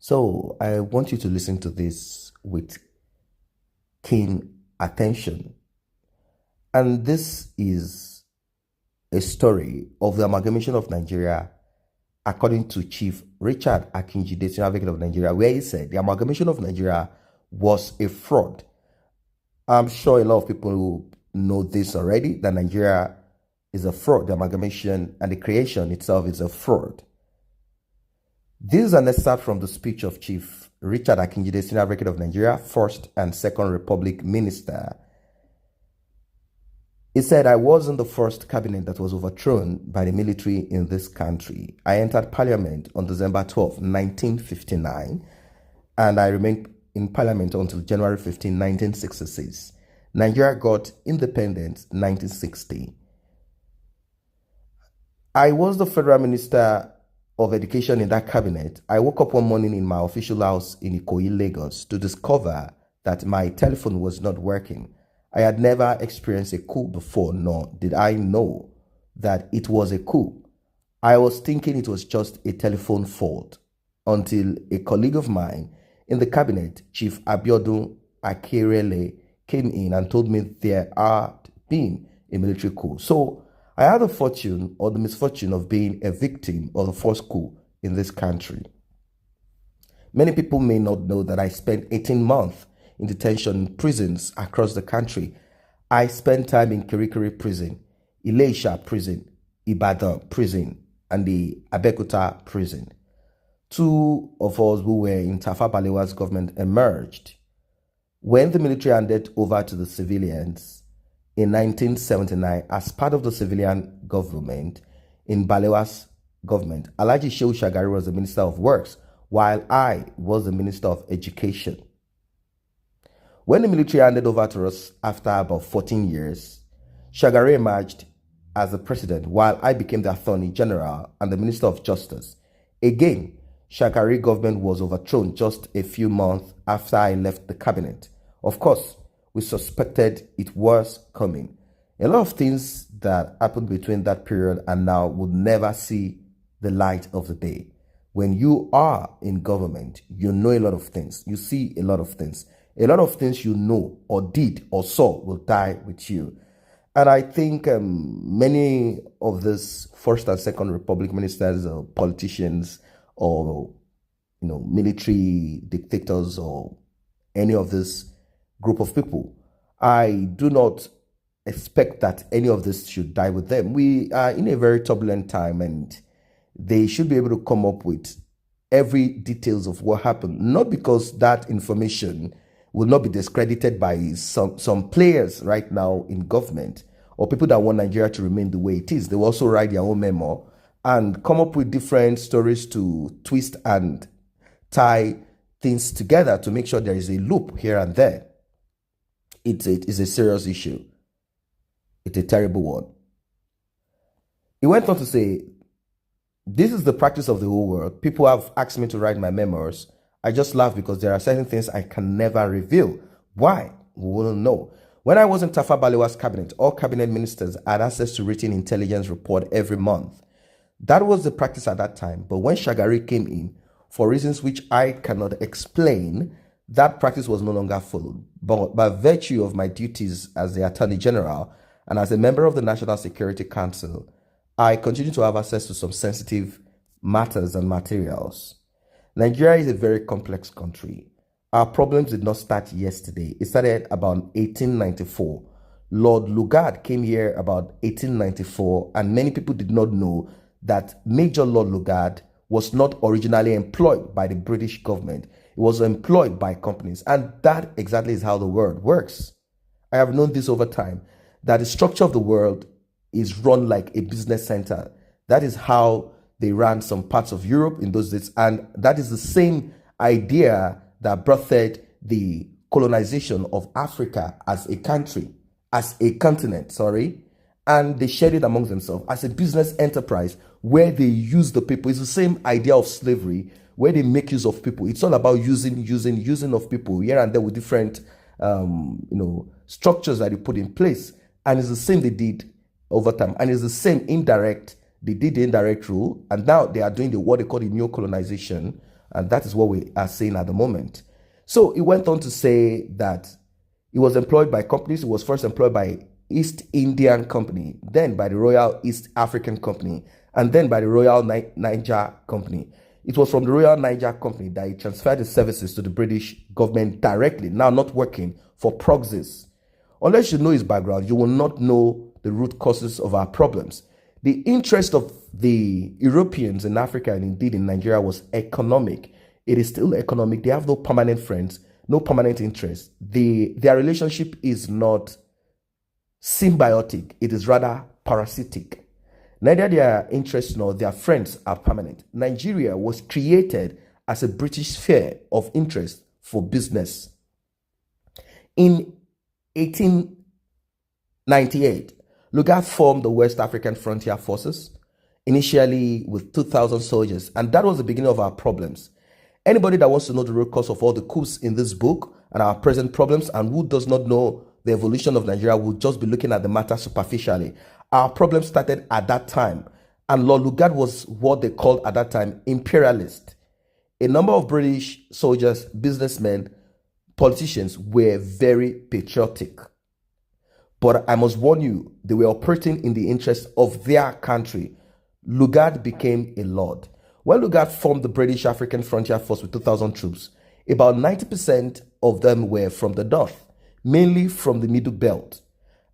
So I want you to listen to this with keen attention. And this is a story of the amalgamation of Nigeria according to Chief Richard Akinjide, Senior Advocate of Nigeria, where he said the amalgamation of Nigeria was a fraud. I'm sure a lot of people know this already, that Nigeria is a fraud. The amalgamation and the creation itself is a fraud. This is an excerpt from the speech of Chief Richard Akinjide, Senior Advocate of Nigeria, First and Second Republic Minister. He said, I was in the first cabinet that was overthrown by the military in this country. I entered parliament on December 12, 1959, and I remained in parliament until January 15, 1966. Nigeria got independence 1960. I was the federal minister of education in that cabinet. I woke up one morning in my official house in Ikoyi, Lagos, to discover that my telephone was not working. I had never experienced a coup before, nor did I know that it was a coup. I was thinking it was just a telephone fault until a colleague of mine in the cabinet, Chief Abiodun Akerele, came in and told me there had been a military coup. So I had the fortune or the misfortune of being a victim of the first coup in this country. Many people may not know that I spent 18 months in detention in prisons across the country. I spent time in Kirikiri prison, Ilesha prison, Ibadan prison, and the Abeokuta prison. Two of us who were in Tafawa Balewa's government emerged. When the military handed over to the civilians in 1979 as part of the civilian government in Balewa's government, Alhaji Shehu Shagari was the Minister of Works, while I was the Minister of Education. When the military handed over to us after about 14 years, Shagari emerged as the president, while I became the Attorney General and the Minister of Justice. Again, Shagari government was overthrown just a few months after I left the cabinet. Of course, we suspected it was coming. A lot of things that happened between that period and now would never see the light of the day. When you are in government, you know a lot of things. You see a lot of things. A lot of things you know or did or saw will die with you. And I think many of these First and Second Republic ministers or politicians or military dictators or any of this group of people, I do not expect that any of this should die with them. We are in a very turbulent time, and they should be able to come up with every details of what happened, not because that information will not be discredited by some players right now in government or people that want Nigeria to remain the way it is. They will also write their own memo and come up with different stories to twist and tie things together to make sure there is a loop here and there. It is a serious issue. It's a terrible one. He went on to say, this is the practice of the whole world. People have asked me to write my memoirs. I just laugh because there are certain things I can never reveal. Why? We wouldn't know. When I was in Tafawa Balewa's cabinet, all cabinet ministers had access to written intelligence report every month. That was the practice at that time. But when Shagari came in, for reasons which I cannot explain, that practice was no longer followed. But by virtue of my duties as the Attorney General and as a member of the National Security Council, I continue to have access to some sensitive matters and materials. Nigeria is a very complex country. Our problems did not start yesterday. It started about 1894. Lord Lugard came here about 1894, and many people did not know that Major Lord Lugard was not originally employed by the British government. It was employed by companies, and that exactly is how the world works. I have known this over time, that the structure of the world is run like a business center. That is how they ran some parts of Europe in those days, and that is the same idea that birthed the colonization of Africa as a country, as a continent, and they shared it amongst themselves as a business enterprise where they use the people. It's the same idea of slavery where they make use of people. It's all about using of people here and there with different structures that you put in place, and it's the same they did over time, and it's the same indirect. They did the indirect rule, and now they are doing what they call the neo-colonization And that is what we are saying at the moment. So he went on to say that he was employed by companies. He was first employed by East Indian Company, then by the Royal East African Company, and then by the Royal Niger Company. It was from the Royal Niger Company that he transferred his services to the British government directly, now not working for proxies. Unless you know his background, you will not know the root causes of our problems. The interest of the Europeans in Africa and indeed in Nigeria was economic. It is still economic. They have no permanent friends, no permanent interest. Their relationship is not symbiotic. It is rather parasitic. Neither their interests nor their friends are permanent. Nigeria was created as a British sphere of interest for business. In 1898, Lugard formed the West African Frontier Forces, initially with 2,000 soldiers, and that was the beginning of our problems. Anybody that wants to know the root cause of all the coups in this book and our present problems, and who does not know the evolution of Nigeria, will just be looking at the matter superficially. Our problem started at that time, and Lord Lugard was what they called at that time imperialist. A number of British soldiers, businessmen, politicians were very patriotic. But I must warn you, they were operating in the interest of their country. Lugard became a lord. When Lugard formed the British African Frontier Force with 2,000 troops, about 90% of them were from the north, mainly from the Middle Belt.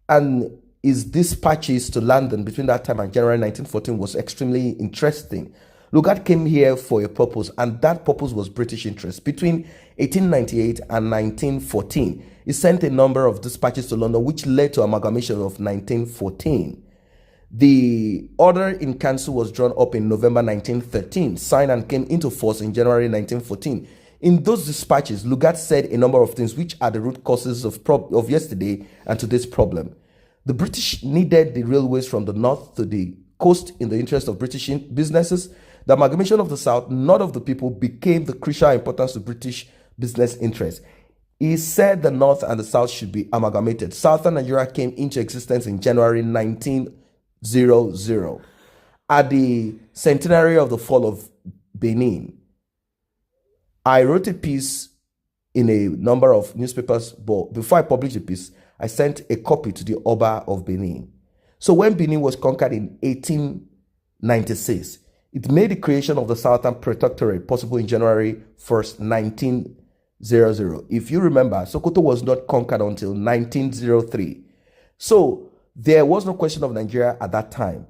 And his dispatches to London between that time and January 1914 was extremely interesting. Lugard came here for a purpose, and that purpose was British interest. Between 1898 and 1914, he sent a number of dispatches to London, which led to amalgamation of 1914. The order in council was drawn up in November 1913, signed and came into force in January 1914. In those dispatches, Lugard said a number of things which are the root causes of yesterday and today's problem. The British needed the railways from the north to the coast in the interest of British businesses. The amalgamation of the South, not of the people, became the crucial importance to British business interests. He said the North and the South should be amalgamated. Southern Nigeria came into existence in January 1900. At the centenary of the fall of Benin, I wrote a piece in a number of newspapers, but before I published the piece, I sent a copy to the Oba of Benin. So when Benin was conquered in 1896, it made the creation of the Southern Protectorate possible in January 1st, 1900. If you remember, Sokoto was not conquered until 1903. So there was no question of Nigeria at that time.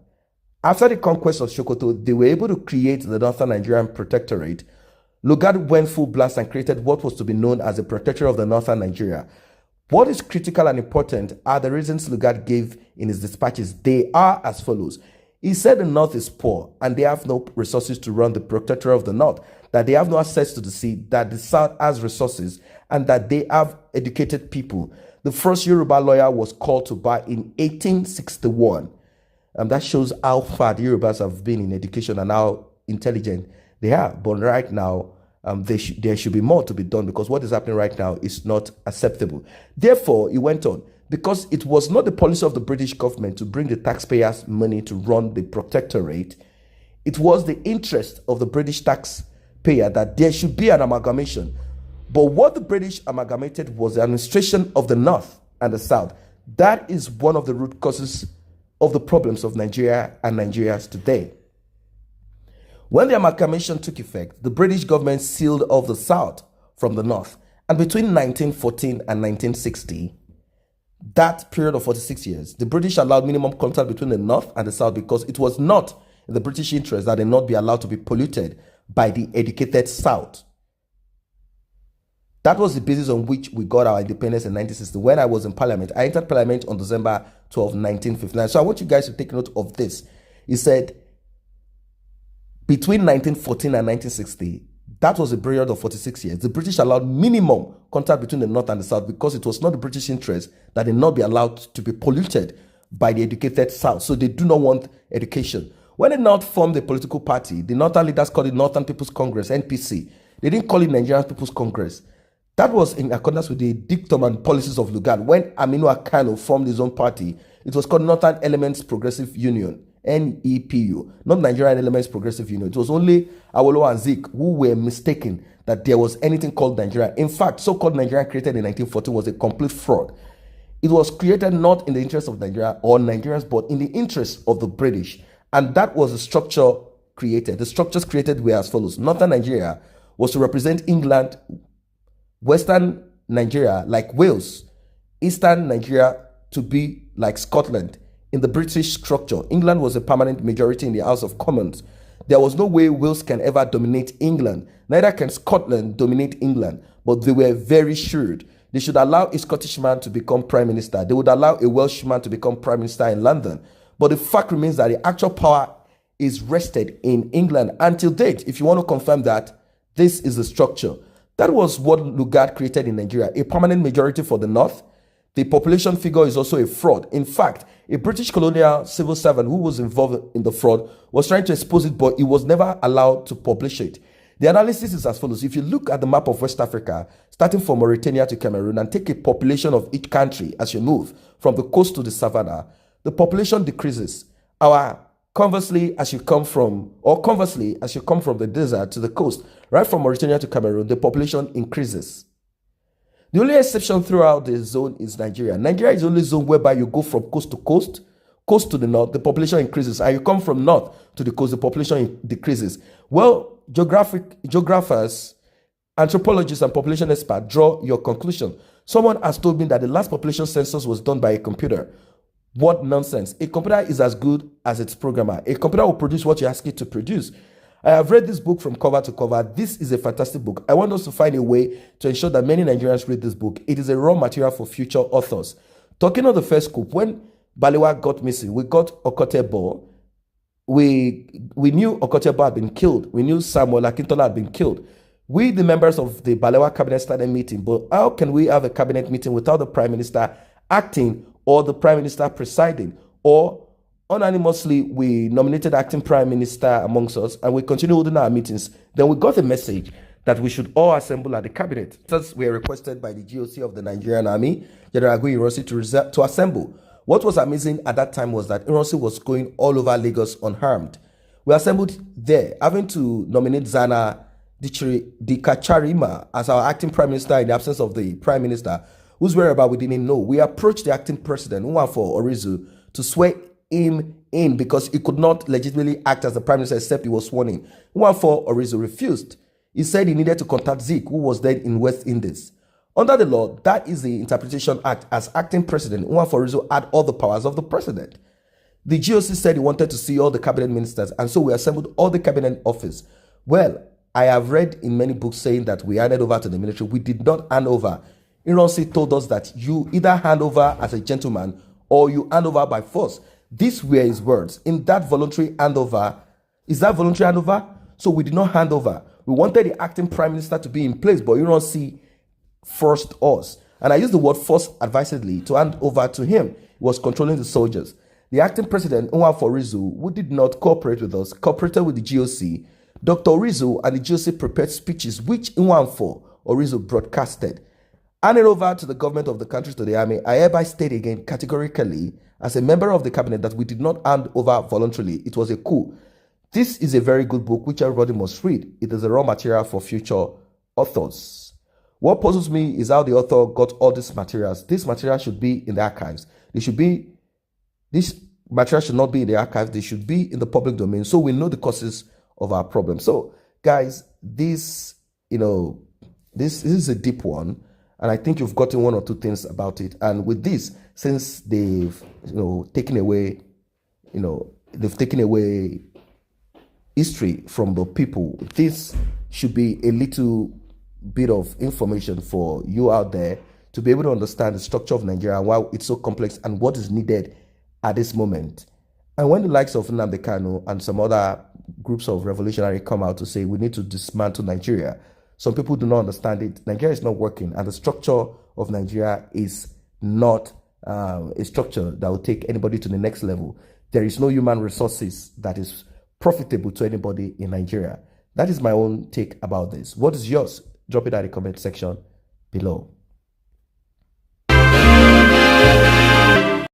After the conquest of Sokoto, they were able to create the Northern Nigerian Protectorate. Lugard went full blast and created what was to be known as the Protectorate of the Northern Nigeria. What is critical and important are the reasons Lugard gave in his dispatches. They are as follows. He said the North is poor and they have no resources to run the Protectorate of the North, that they have no access to the sea, that the South has resources, and that they have educated people. The first Yoruba lawyer was called to bar in 1861. That shows how far the Yorubas have been in education and how intelligent they are. But right now, there should be more to be done, because what is happening right now is not acceptable. Therefore, he went on, because it was not the policy of the British government to bring the taxpayers' money to run the protectorate, it was the interest of the British taxpayer that there should be an amalgamation. But what the British amalgamated was the administration of the North and the South. That is one of the root causes of the problems of Nigeria and Nigerians today. When the amalgamation took effect, the British government sealed off the South from the North. And between 1914 and 1960, that period of 46 years, the British allowed minimum contact between the North and the South, because it was not in the British interest that they not be allowed to be polluted by the educated South. That was the basis on which we got our independence in 1960. When I was in Parliament, I entered Parliament on December 12, 1959. So I want you guys to take note of this. He said, between 1914 and 1960, that was a period of 46 years. The British allowed minimum contact between the North and the South, because it was not the British interest that they not be allowed to be polluted by the educated South. So they do not want education. When the North formed a political party, the Northern leaders called it Northern People's Congress, NPC. They didn't call it Nigerian People's Congress. That was in accordance with the dictum and policies of Lugard. When Aminu Akano formed his own party, it was called Northern Elements Progressive Union, NEPU, not Nigerian Elements Progressive Union. It was only Awolowo and Zik who were mistaken that there was anything called Nigeria. In fact, so-called Nigeria created in 1914 was a complete fraud. It was created not in the interest of Nigeria or Nigerians, but in the interest of the British. And that was the structure created. The structures created were as follows. Northern Nigeria was to represent England, Western Nigeria like Wales, Eastern Nigeria to be like Scotland. In the British structure, England was a permanent majority in the House of Commons. There was no way Wales can ever dominate England. Neither can Scotland dominate England. But they were very shrewd. They should allow a Scottish man to become prime minister. They would allow a Welshman to become prime minister in London. But the fact remains that the actual power is rested in England until date. If you want to confirm that, this is the structure. That was what Lugard created in Nigeria, a permanent majority for the North. The population figure is also a fraud. In fact, a British colonial civil servant who was involved in the fraud was trying to expose it, but he was never allowed to publish it. The analysis is as follows. If you look at the map of West Africa, starting from Mauritania to Cameroon, and take a population of each country as you move from the coast to the savannah, the population decreases. Conversely, as you come from the desert to the coast, right from Mauritania to Cameroon, the population increases. The only exception throughout the zone is Nigeria. Nigeria is the only zone whereby you go from coast to coast to the north, the population increases, and you come from north to the coast, the population decreases. Well, geographers, anthropologists, and population experts draw your conclusion. Someone has told me that the last population census was done by a computer. What nonsense. A computer is as good as its programmer. A computer will produce what you ask it to produce. I have read this book from cover to cover. This is a fantastic book. I want us to find a way to ensure that many Nigerians read this book. It is a raw material for future authors. Talking of the first coup, when Balewa got missing, we got Okotebo. We knew Okotebo had been killed. We knew Samuel Akintola had been killed. We, the members of the Balewa cabinet, started meeting. But how can we have a cabinet meeting without the prime minister acting or the prime minister presiding? Or unanimously, we nominated acting prime minister amongst us, and we continue holding our meetings. Then we got a message that we should all assemble at the cabinet. Thus, we were requested by the GOC of the Nigerian Army, General Agui Ironsi, to assemble. What was amazing at that time was that Ironsi was going all over Lagos unharmed. We assembled there, having to nominate Zana Dikacharima as our acting prime minister in the absence of the prime minister, whose whereabouts we didn't know. We approached the acting president, Nwafor Orizu, to swear him in because he could not legitimately act as the prime minister except he was sworn in. Nwafor Orizu refused. He said he needed to contact Zik, who was then in West Indies. Under the law, that is the Interpretation Act. As acting president, Nwafor Orizu had all the powers of the president. The GOC said he wanted to see all the cabinet ministers, and so we assembled all the cabinet office. Well, I have read in many books saying that we handed over to the military. We did not hand over. Ironsi told us that you either hand over as a gentleman or you hand over by force. These were his words. In that voluntary handover, is that voluntary handover? So we did not hand over. We wanted the acting prime minister to be in place, but Ironsi forced us. And I use the word force advisedly to hand over to him. He was controlling the soldiers. The acting president, Nwafor Orizu, who did not cooperate with us, cooperated with the GOC. Dr. Orizu and the GOC prepared speeches which Nwafor Orizu broadcasted. Handed over to the government of the country, to the army, I hereby state again categorically as a member of the cabinet that we did not hand over voluntarily. It was a coup. This is a very good book which everybody must read. It is a raw material for future authors. What puzzles me is how the author got all these materials. This material should be in the archives. This material should not be in the archives. They should be in the public domain so we know the causes of our problem. So, guys, this is a deep one. And I think you've gotten one or two things about it. And with this, since they've taken away history from the people, this should be a little bit of information for you out there to be able to understand the structure of Nigeria and why it's so complex and what is needed at this moment. And when the likes of Nnamdi Kanu and some other groups of revolutionaries come out to say we need to dismantle Nigeria, some people do not understand it. Nigeria is not working, and the structure of Nigeria is not a structure that will take anybody to the next level. There is no human resources that is profitable to anybody in Nigeria. That is my own take about this. What is yours? Drop it at the comment section below.